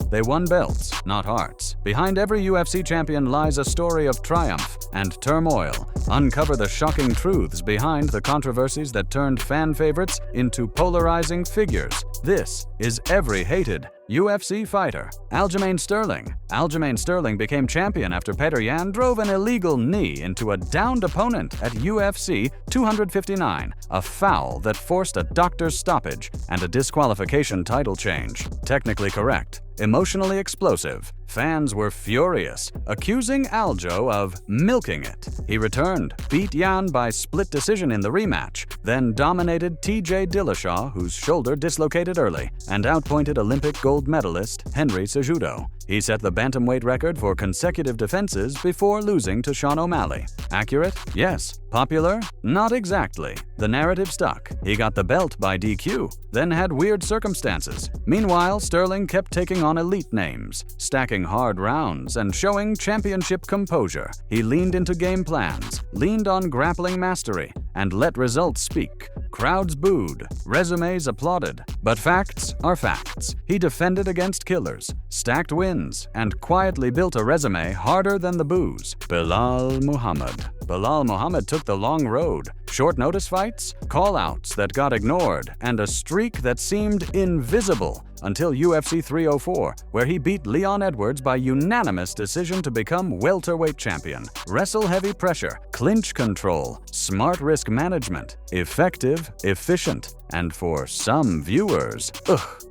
They won belts, not hearts. Behind every UFC champion lies a story of triumph and turmoil. Uncover the shocking truths behind the controversies that turned fan favorites into polarizing figures. This is Every Hated UFC Fighter. Aljamain Sterling. Aljamain Sterling became champion after Petr Yan drove an illegal knee into a downed opponent at UFC 259, a foul that forced a doctor's stoppage and a disqualification title change. Technically correct. Emotionally explosive. Fans were furious, accusing Aljo of milking it. He returned, beat Yan by split decision in the rematch, then dominated TJ Dillashaw, whose shoulder dislocated early, and outpointed Olympic gold medalist Henry Cejudo. He set the bantamweight record for consecutive defenses before losing to Sean O'Malley. Accurate? Yes. Popular? Not exactly. The narrative stuck. He got the belt by DQ, then had weird circumstances. Meanwhile, Sterling kept taking on elite names, stacking hard rounds, and showing championship composure. He leaned into game plans, leaned on grappling mastery, and let results speak. Crowds booed, resumes applauded, but facts are facts. He defended against killers, stacked wins, and quietly built a resume harder than the boos. Belal Muhammad. Belal Muhammad took the long road. Short notice fights, call-outs that got ignored, and a streak that seemed invisible until UFC 304, where he beat Leon Edwards by unanimous decision to become welterweight champion. Wrestle-heavy pressure, clinch control, smart risk management, effective, efficient, and for some viewers,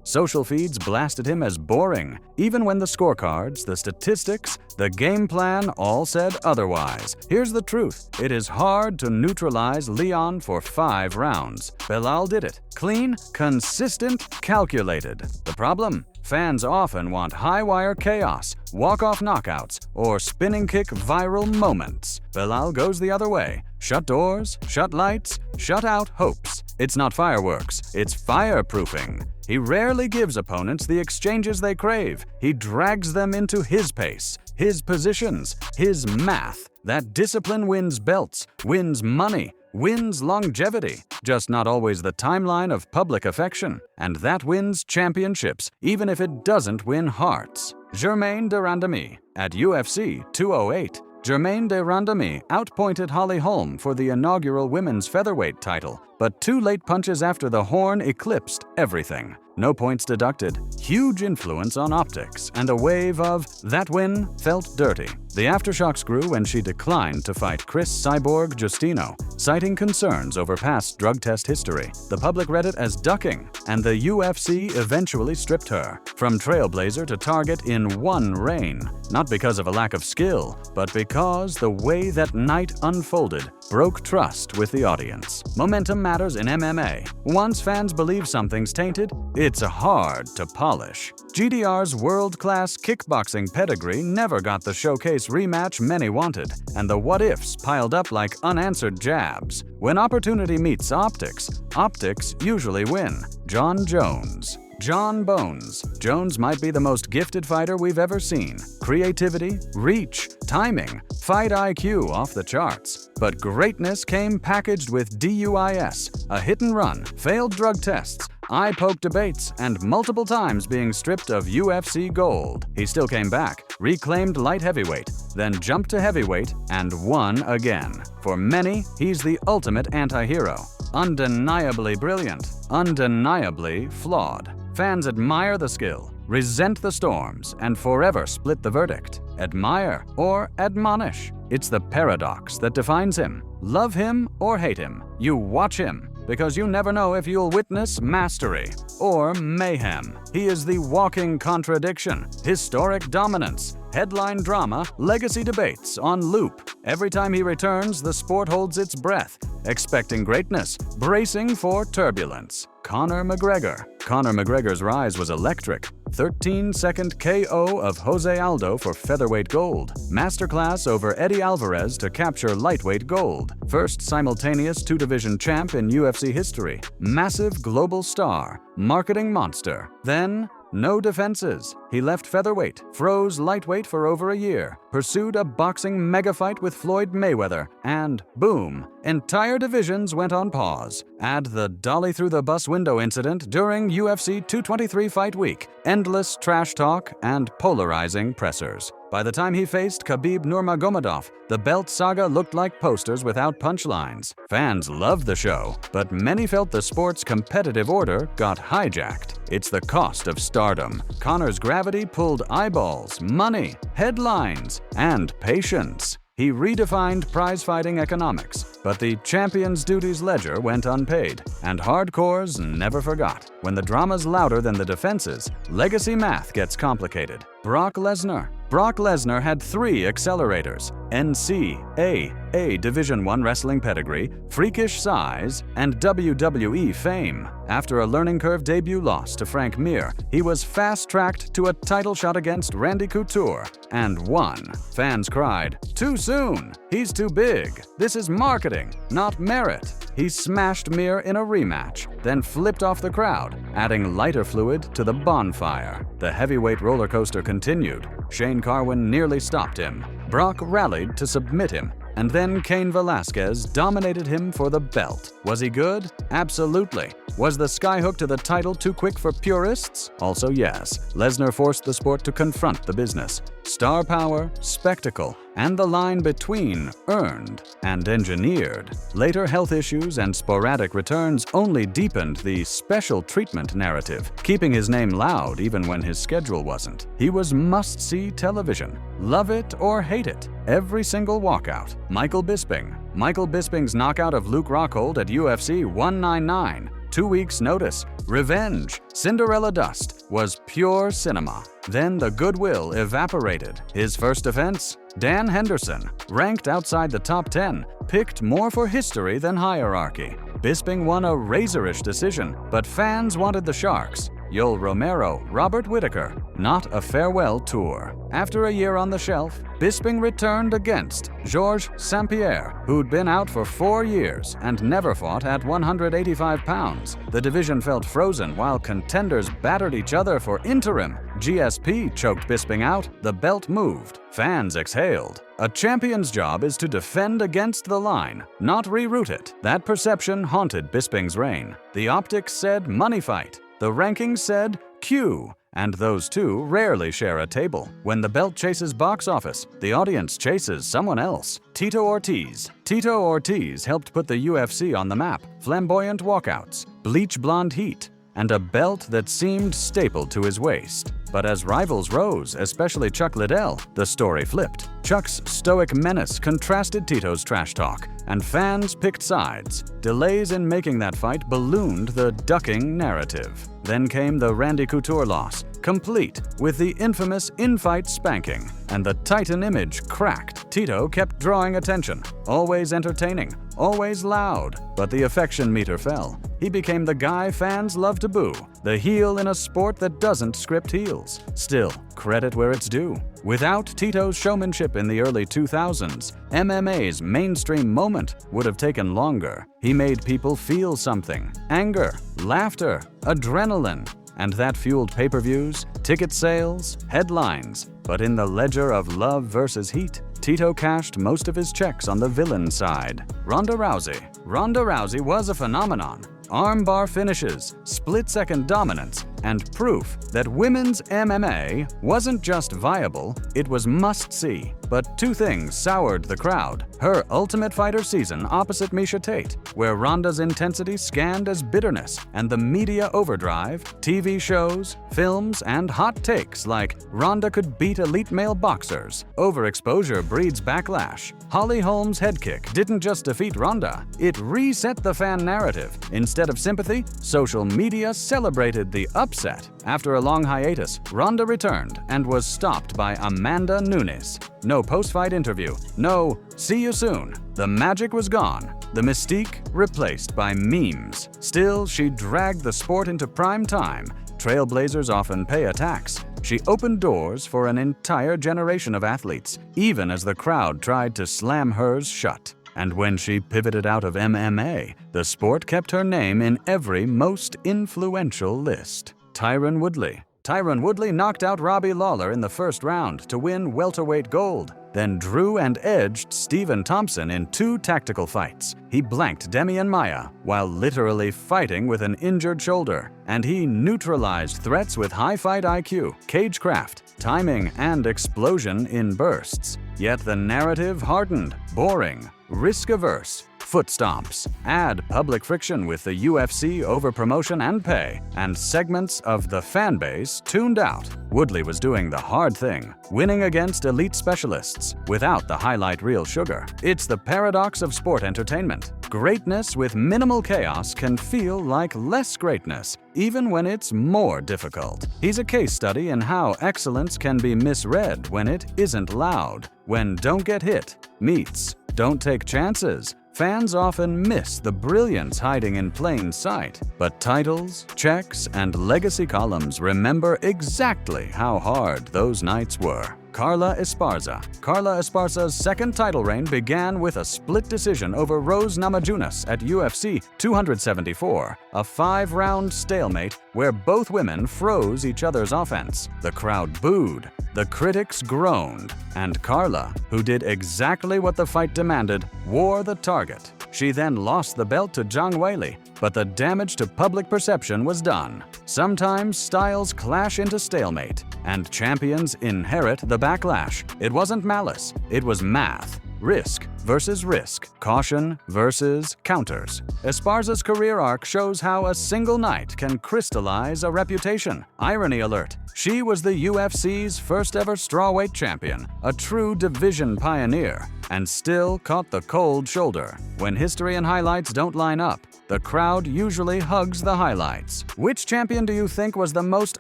social feeds blasted him as boring, even when the scorecards, the statistics, the game plan all said otherwise. Here's the truth. It is hard to neutralize Leon for 5 rounds. Belal did it. Clean, consistent, calculated. The problem? Fans often want high-wire chaos, walk-off knockouts, or spinning kick viral moments. Belal goes the other way. Shut doors, shut lights, shut out hopes. It's not fireworks, it's fireproofing. He rarely gives opponents the exchanges they crave. He drags them into his pace, his positions, his math. That discipline wins belts, wins money, wins longevity, just not always the timeline of public affection. And that wins championships, even if it doesn't win hearts. Germaine de Randamie. At UFC 208, Germaine de Randamie outpointed Holly Holm for the inaugural women's featherweight title, but 2 late punches after the horn eclipsed everything. No points deducted, huge influence on optics, and a wave of "that win felt dirty." The aftershocks grew when she declined to fight Chris Cyborg Justino, citing concerns over past drug test history. The public read it as ducking, and the UFC eventually stripped her. From trailblazer to target in one reign, not because of a lack of skill, but because the way that night unfolded broke trust with the audience. Momentum matters in MMA. Once fans believe something's tainted, it's hard to polish. GDR's world-class kickboxing pedigree never got the showcase rematch many wanted, and the what-ifs piled up like unanswered jabs. When opportunity meets optics, optics usually win. John Jones. John Bones. Jones might be the most gifted fighter we've ever seen. Creativity, reach, timing, fight IQ off the charts. But greatness came packaged with DUIs, a hit and run, failed drug tests, eye-poke debates, and multiple times being stripped of UFC gold. He still came back, reclaimed light heavyweight, then jumped to heavyweight, and won again. For many, he's the ultimate anti-hero. Undeniably brilliant, undeniably flawed. Fans admire the skill, resent the storms, and forever split the verdict. Admire or admonish. It's the paradox that defines him. Love him or hate him, you watch him, because you never know if you'll witness mastery or mayhem. He is the walking contradiction, historic dominance, headline drama, legacy debates on loop. Every time he returns, the sport holds its breath, expecting greatness, bracing for turbulence. Conor McGregor. Conor McGregor's rise was electric. 13-second KO of Jose Aldo for featherweight gold. Masterclass over Eddie Alvarez to capture lightweight gold. First simultaneous 2-division champ in UFC history. Massive global star. Marketing monster. Then, no defenses. He left featherweight, froze lightweight for over a year, pursued a boxing mega fight with Floyd Mayweather, and boom, Entire divisions went on pause. Add the dolly through the bus window incident during UFC 223 fight week, endless trash talk, and polarizing pressers. By the time he faced Khabib Nurmagomedov, the belt saga looked like posters without punchlines. Fans loved the show, but many felt the sport's competitive order got hijacked. It's the cost of stardom. Conor's gravity pulled eyeballs, money, headlines, and patience. He redefined prize-fighting economics, but the champion's duties ledger went unpaid, and hardcores never forgot. When the drama's louder than the defenses, legacy math gets complicated. Brock Lesnar had 3 accelerators: NCAA Division I wrestling pedigree, freakish size, and WWE fame. After a learning curve debut loss to Frank Mir, he was fast-tracked to a title shot against Randy Couture, and won. Fans cried, "Too soon! He's too big! This is marketing, not merit!" He smashed Mir in a rematch, then flipped off the crowd, adding lighter fluid to the bonfire. The heavyweight roller coaster continued. Shane Carwin nearly stopped him. Brock rallied to submit him, and then Cain Velasquez dominated him for the belt. Was he good? Absolutely. Was the skyhook to the title too quick for purists? Also yes. Lesnar forced the sport to confront the business. Star power, spectacle, and the line between earned and engineered. Later health issues and sporadic returns only deepened the special treatment narrative, keeping his name loud even when his schedule wasn't. He was must-see television. Love it or hate it. Every single walkout. Michael Bisping's knockout of Luke Rockhold at UFC 199. 2 weeks' notice. Revenge. Cinderella dust was pure cinema. Then the goodwill evaporated. His first offense? Dan Henderson, ranked outside the top 10, picked more for history than hierarchy. Bisping won a razorish decision, but fans wanted the Sharks. Yoel Romero, Robert Whittaker, not a farewell tour. After a year on the shelf, Bisping returned against Georges St-Pierre, who'd been out for 4 years and never fought at 185 pounds. The division felt frozen while contenders battered each other for interim. GSP choked Bisping out, the belt moved. Fans exhaled. A champion's job is to defend against the line, not reroute it. That perception haunted Bisping's reign. The optics said money fight. The rankings said Q, and those two rarely share a table. When the belt chases box office, the audience chases someone else. Tito Ortiz helped put the UFC on the map. Flamboyant walkouts, bleach blonde heat, and a belt that seemed stapled to his waist. But as rivals rose, especially Chuck Liddell, the story flipped. Chuck's stoic menace contrasted Tito's trash talk, and fans picked sides. Delays in making that fight ballooned the ducking narrative. Then came the Randy Couture loss, complete with the infamous in-fight spanking, and the Titan image cracked. Tito kept drawing attention, always entertaining, always loud, but the affection meter fell. He became the guy fans love to boo, the heel in a sport that doesn't script heels. Still, credit where it's due. Without Tito's showmanship in the early 2000s, MMA's mainstream moment would have taken longer. He made people feel something: anger, laughter, adrenaline. And that fueled pay-per-views, ticket sales, headlines. But in the ledger of love versus heat, Tito cashed most of his checks on the villain side. Ronda Rousey was a phenomenon. Armbar finishes, split-second dominance, and proof that women's MMA wasn't just viable, it was must-see. But 2 things soured the crowd. Her Ultimate Fighter season opposite Miesha Tate, where Ronda's intensity scanned as bitterness, and the media overdrive, TV shows, films, and hot takes like Ronda could beat elite male boxers. Overexposure breeds backlash. Holly Holm's head kick didn't just defeat Ronda, it reset the fan narrative. Instead of sympathy, social media celebrated the upset. After a long hiatus, Ronda returned and was stopped by Amanda Nunes. No post-fight interview, no "see you soon." The magic was gone, the mystique replaced by memes. Still, she dragged the sport into prime time. Trailblazers often pay a tax. She opened doors for an entire generation of athletes, even as the crowd tried to slam hers shut. And when she pivoted out of MMA, the sport kept her name in every most influential list. Tyron Woodley knocked out Robbie Lawler in the first round to win welterweight gold. then drew and edged Stephen Thompson in 2 tactical fights. He blanked Demian Maia while literally fighting with an injured shoulder, and he neutralized threats with high fight IQ, cagecraft, timing, and explosion in bursts. Yet the narrative hardened, boring, risk-averse, foot stomps, add public friction with the UFC over promotion and pay, and segments of the fan base tuned out. Woodley was doing the hard thing, winning against elite specialists without the highlight reel sugar. It's the paradox of sport entertainment. Greatness with minimal chaos can feel like less greatness, even when it's more difficult. He's a case study in how excellence can be misread when it isn't loud, when don't get hit meets don't take chances. Fans often miss the brilliance hiding in plain sight, but titles, checks, and legacy columns remember exactly how hard those nights were. Carla Esparza. Carla Esparza's second title reign began with a split decision over Rose Namajunas at UFC 274, a 5-round stalemate where both women froze each other's offense. The crowd booed, the critics groaned, and Carla, who did exactly what the fight demanded, wore the target. She then lost the belt to Zhang Weili, but the damage to public perception was done. Sometimes styles clash into stalemate, and champions inherit the backlash. It wasn't malice, it was math. Risk versus risk, caution versus counters. Esparza's career arc shows how a single night can crystallize a reputation. Irony alert, she was the UFC's first ever strawweight champion, a true division pioneer, and still caught the cold shoulder. When history and highlights don't line up, the crowd usually hugs the highlights. Which champion do you think was the most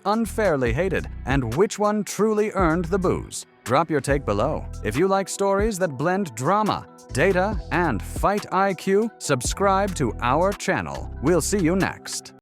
unfairly hated, and which one truly earned the boos? Drop your take below. If you like stories that blend drama, data, and fight IQ, subscribe to our channel. We'll see you next.